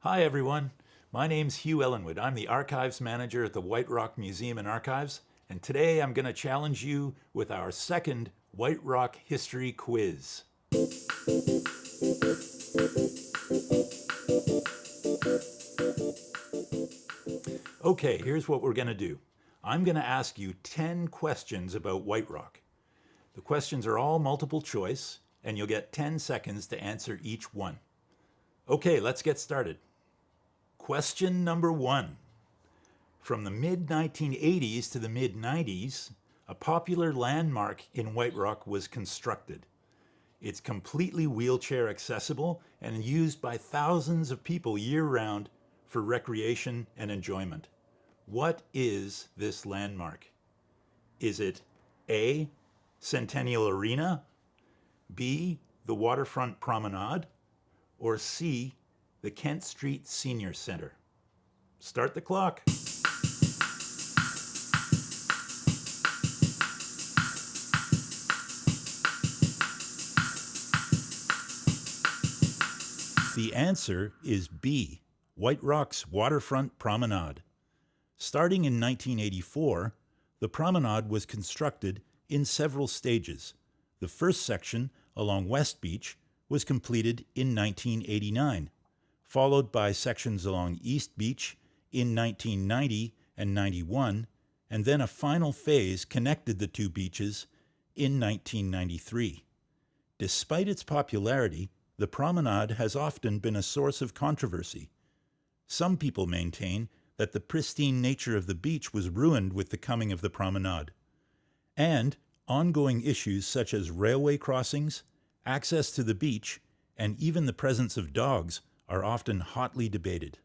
Hi everyone, my name's Hugh Ellenwood. I'm the Archives Manager at the White Rock Museum and Archives, and today I'm going to challenge you with our second White Rock History Quiz. Okay, here's what we're going to do. I'm going to ask you 10 questions about White Rock. The questions are all multiple choice, and you'll get 10 seconds to answer each one. Okay, let's get started. Question number 1. From the mid-1980s to the mid-90s, a popular landmark in White Rock was constructed. It's completely wheelchair accessible and used by thousands of people year-round for recreation and enjoyment. What is this landmark? Is it A, Centennial Arena, B, the Waterfront Promenade, or C, the Kent Street Senior Center? Start the clock. The answer is B, White Rock's Waterfront Promenade. Starting in 1984, the promenade was constructed in several stages. The first section, along West Beach, was completed in 1989, followed by sections along East Beach in 1990 and 91, and then a final phase connected the two beaches in 1993. Despite its popularity, the promenade has often been a source of controversy. Some people maintain that the pristine nature of the beach was ruined with the coming of the promenade, and ongoing issues such as railway crossings, access to the beach, and even the presence of dogs are often hotly debated.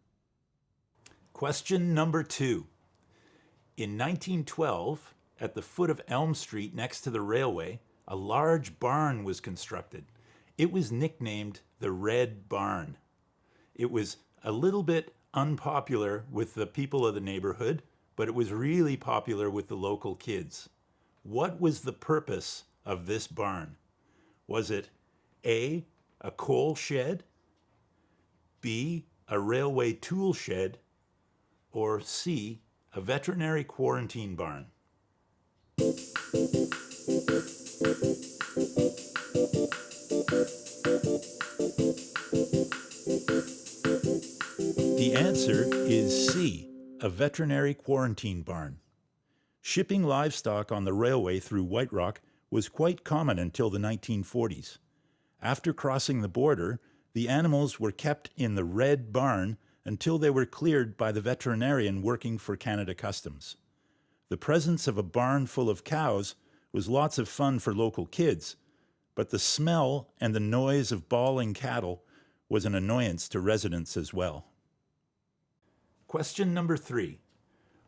Question number 2. In 1912, at the foot of Elm Street next to the railway, a large barn was constructed. It was nicknamed the Red Barn. It was a little bit unpopular with the people of the neighborhood, but it was really popular with the local kids. What was the purpose of this barn? Was it A, a coal shed, B, a railway tool shed, or C, a veterinary quarantine barn? The answer is C, a veterinary quarantine barn. Shipping livestock on the railway through White Rock was quite common until the 1940s. After crossing the border, the animals were kept in the Red Barn until they were cleared by the veterinarian working for Canada Customs. The presence of a barn full of cows was lots of fun for local kids, but the smell and the noise of bawling cattle was an annoyance to residents as well. Question number 3.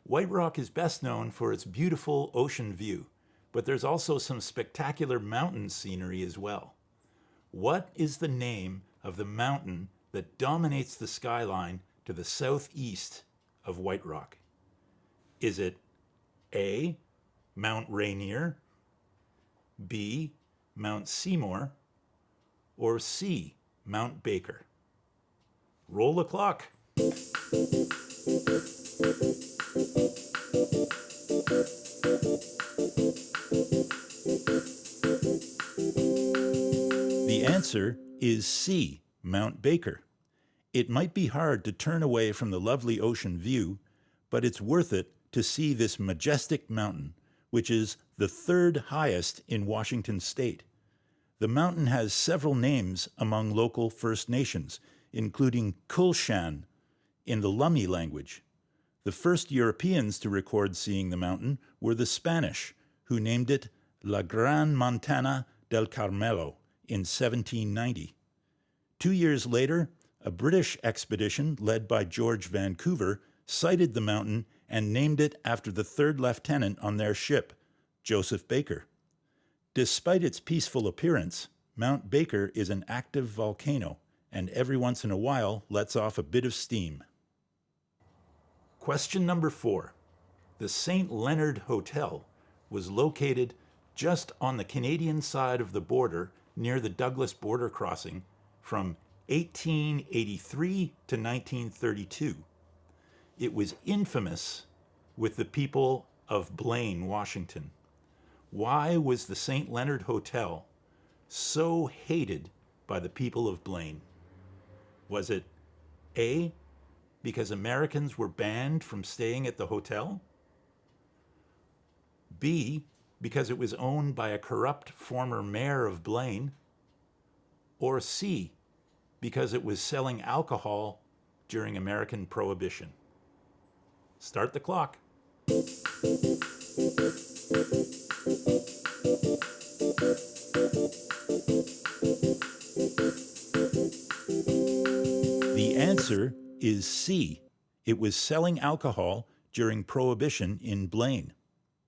White Rock is best known for its beautiful ocean view, but there's also some spectacular mountain scenery as well. What is the name of the mountain that dominates the skyline to the southeast of White Rock? Is it A, Mount Rainier, B, Mount Seymour, or C, Mount Baker? Roll the clock. The answer is C, Mount Baker. It might be hard to turn away from the lovely ocean view, but it's worth it to see this majestic mountain, which is the third highest in Washington state. The mountain has several names among local First Nations, including Kulshan in the Lummi language. The first Europeans to record seeing the mountain were the Spanish, who named it La Gran Montana del Carmelo in 1790. 2 years later, a British expedition led by George Vancouver sighted the mountain and named it after the third lieutenant on their ship, Joseph Baker. Despite its peaceful appearance, Mount Baker is an active volcano and every once in a while lets off a bit of steam. Question number 4. The St. Leonard Hotel was located just on the Canadian side of the border near the Douglas border crossing from 1883 to 1932. It was infamous with the people of Blaine, Washington. Why was the St. Leonard Hotel so hated by the people of Blaine? Was it A, because Americans were banned from staying at the hotel? B, because it was owned by a corrupt former mayor of Blaine? Or C, because it was selling alcohol during American Prohibition? Start the clock. The answer is C. It was selling alcohol during Prohibition in Blaine.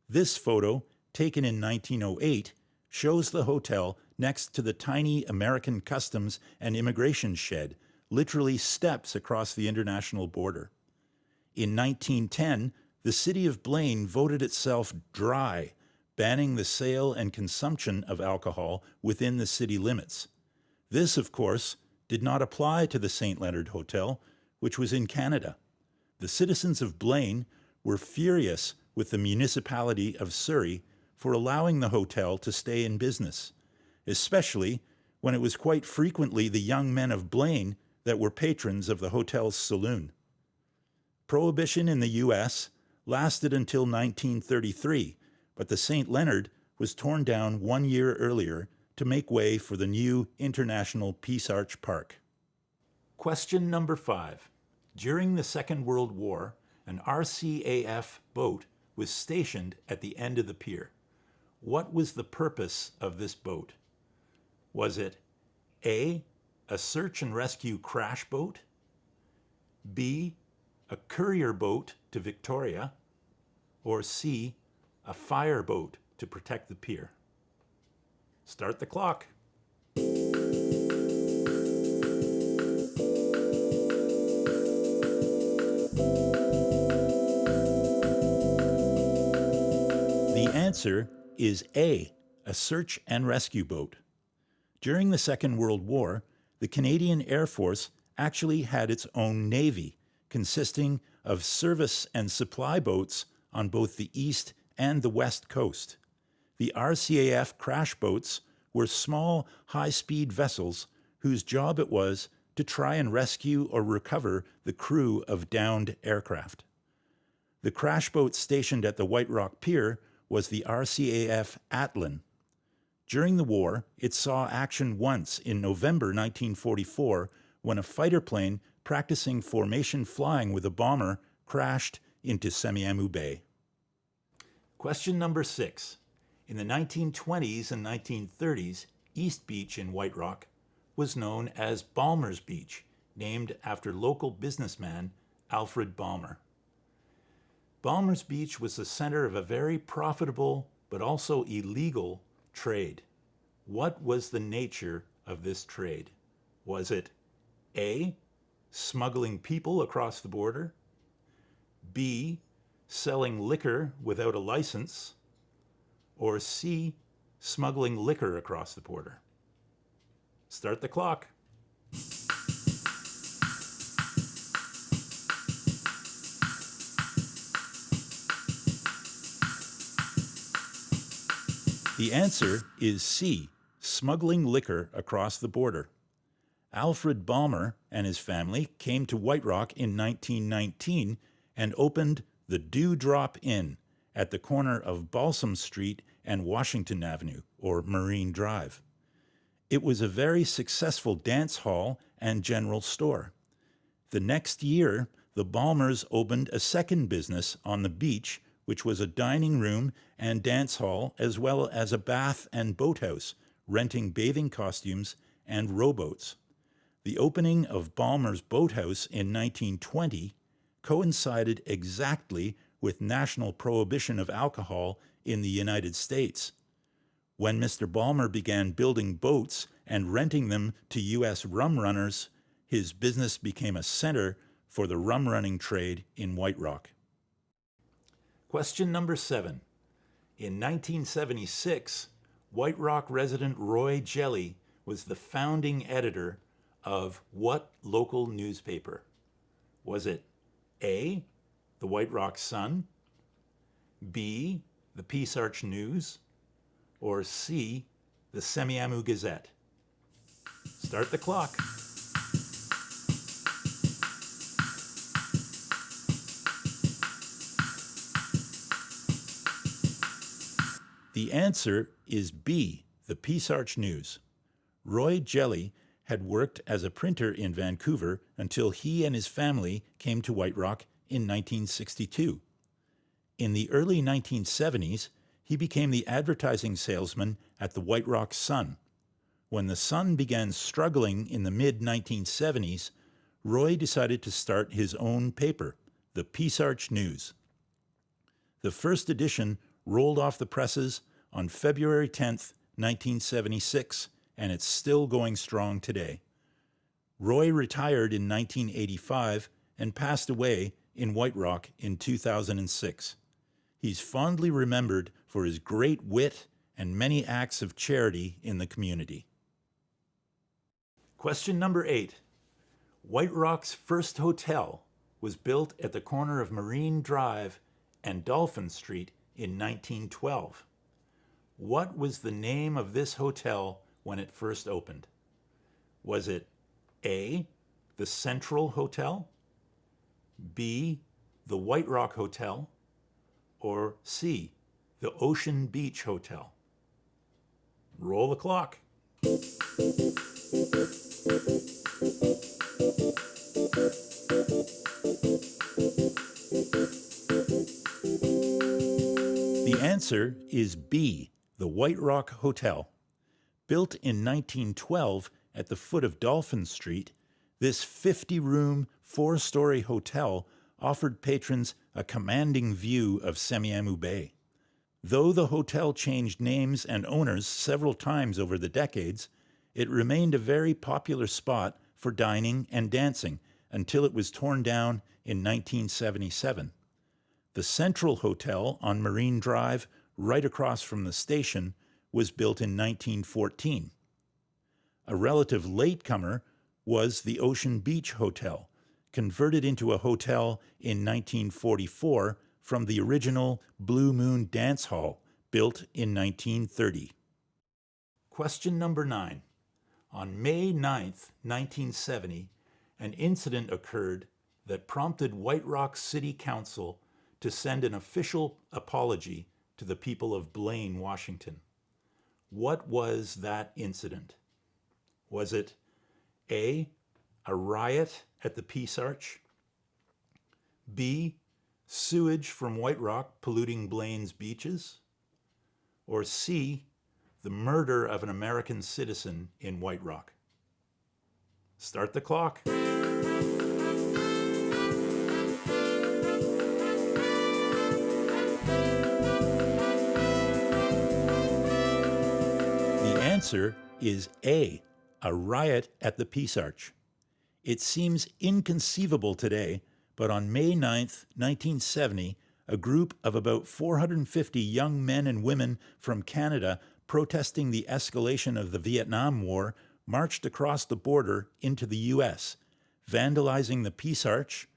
This photo, taken in 1908, shows the hotel next to the tiny American Customs and Immigration shed, literally steps across the international border. In 1910, the city of Blaine voted itself dry, banning the sale and consumption of alcohol within the city limits. This, of course, did not apply to the St. Leonard Hotel, which was in Canada. The citizens of Blaine were furious with the municipality of Surrey for allowing the hotel to stay in business, especially when it was quite frequently the young men of Blaine that were patrons of the hotel's saloon. Prohibition in the U.S. lasted until 1933, but the St. Leonard was torn down 1 year earlier to make way for the new International Peace Arch Park. Question number 5. During the Second World War, an RCAF boat was stationed at the end of the pier. What was the purpose of this boat? Was it A, a search and rescue crash boat? B, a courier boat to Victoria? Or C, a fire boat to protect the pier? Start the clock. The answer is A, a search and rescue boat. During the Second World War, the Canadian Air Force actually had its own navy, consisting of service and supply boats on both the east and the west coast. The RCAF crash boats were small, high-speed vessels whose job it was to try and rescue or recover the crew of downed aircraft. The crash boat stationed at the White Rock Pier was the RCAF Atlin. During the war, it saw action once in November 1944 when a fighter plane practicing formation flying with a bomber crashed into Semiahmoo Bay. Question number 6. In the 1920s and 1930s, East Beach in White Rock was known as Balmer's Beach, named after local businessman Alfred Balmer. Balmer's Beach was the center of a very profitable but also illegal trade. What was the nature of this trade? Was it A, smuggling people across the border? B, selling liquor without a license? Or C, smuggling liquor across the border? Start the clock. The answer is C, smuggling liquor across the border. Alfred Balmer and his family came to White Rock in 1919 and opened the Dewdrop Inn at the corner of Balsam Street and Washington Avenue, or Marine Drive. It was a very successful dance hall and general store. The next year, the Balmers opened a second business on the beach, which was a dining room and dance hall, as well as a bath and boathouse, renting bathing costumes and rowboats. The opening of Balmer's Boathouse in 1920 coincided exactly with national prohibition of alcohol in the United States. When Mr. Balmer began building boats and renting them to U.S. rum runners, his business became a center for the rum running trade in White Rock. Question number 7. In 1976, White Rock resident Roy Jelly was the founding editor of what local newspaper? Was it A, the White Rock Sun, B, the Peace Arch News, or C, the Semiahmoo Gazette? Start the clock. The answer is B, the Peace Arch News. Roy Jelly had worked as a printer in Vancouver until he and his family came to White Rock in 1962. In the early 1970s, he became the advertising salesman at the White Rock Sun. When the Sun began struggling in the mid-1970s, Roy decided to start his own paper, the Peace Arch News. The first edition rolled off the presses on February 10, 1976, and it's still going strong today. Roy retired in 1985 and passed away in White Rock in 2006. He's fondly remembered for his great wit and many acts of charity in the community. Question number 8. White Rock's first hotel was built at the corner of Marine Drive and Dolphin Street in 1912. What was the name of this hotel when it first opened? Was it A, the Central Hotel, B, the White Rock Hotel, or C, the Ocean Beach Hotel? Roll the clock. The answer is B, the White Rock Hotel. Built in 1912 at the foot of Dolphin Street, this 50-room, 4-story hotel offered patrons a commanding view of Semiahmoo Bay. Though the hotel changed names and owners several times over the decades, it remained a very popular spot for dining and dancing until it was torn down in 1977. The Central Hotel on Marine Drive, right across from the station, was built in 1914. A relative latecomer was the Ocean Beach Hotel, converted into a hotel in 1944 from the original Blue Moon Dance Hall, built in 1930. Question number 9. On May 9, 1970, an incident occurred that prompted White Rock City Council to send an official apology to the people of Blaine, Washington. What was that incident? Was it A, a riot at the Peace Arch, B, sewage from White Rock polluting Blaine's beaches, or C, the murder of an American citizen in White Rock? Start the clock. The answer is A, a riot at the Peace Arch. It seems inconceivable today, but on May 9, 1970, a group of about 450 young men and women from Canada protesting the escalation of the Vietnam War marched across the border into the U.S., vandalizing the Peace Arch,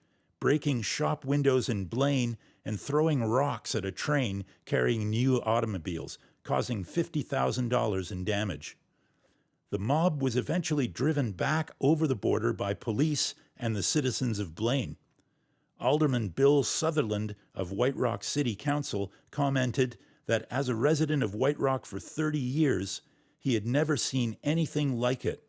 breaking shop windows in Blaine, and throwing rocks at a train carrying new automobiles, causing $50,000 in damage. The mob was eventually driven back over the border by police and the citizens of Blaine. Alderman Bill Sutherland of White Rock City Council commented that as a resident of White Rock for 30 years, he had never seen anything like it.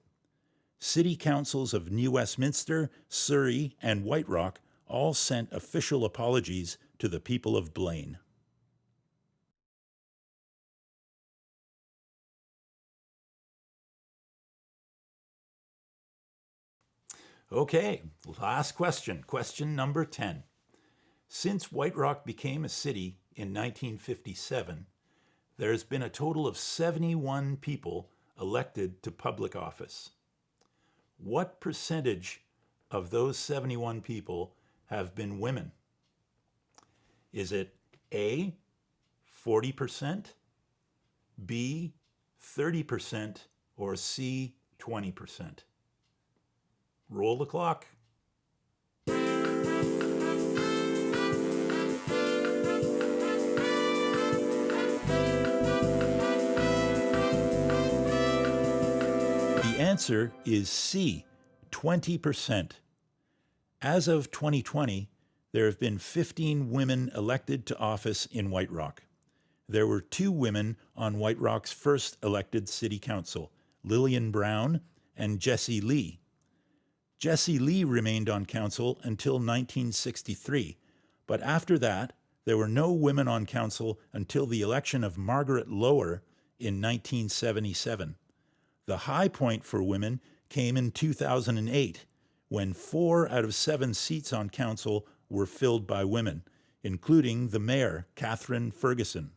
City councils of New Westminster, Surrey, and White Rock all sent official apologies to the people of Blaine. Okay, last question, question number 10. Since White Rock became a city in 1957, there's been a total of 71 people elected to public office. What percentage of those 71 people have been women? Is it A, 40%, B, 30%, or C, 20%? Roll the clock. The answer is C, 20%. As of 2020, there have been 15 women elected to office in White Rock. There were 2 women on White Rock's first elected city council, Lillian Brown and Jessie Lee. Jessie Lee remained on council until 1963, but after that, there were no women on council until the election of Margaret Lower in 1977. The high point for women came in 2008, when 4 out of 7 seats on council were filled by women, including the mayor, Catherine Ferguson.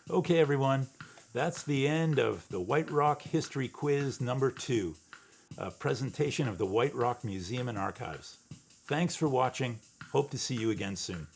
Okay, everyone, that's the end of the White Rock History Quiz number 2, a presentation of the White Rock Museum and Archives. Thanks for watching. Hope to see you again soon.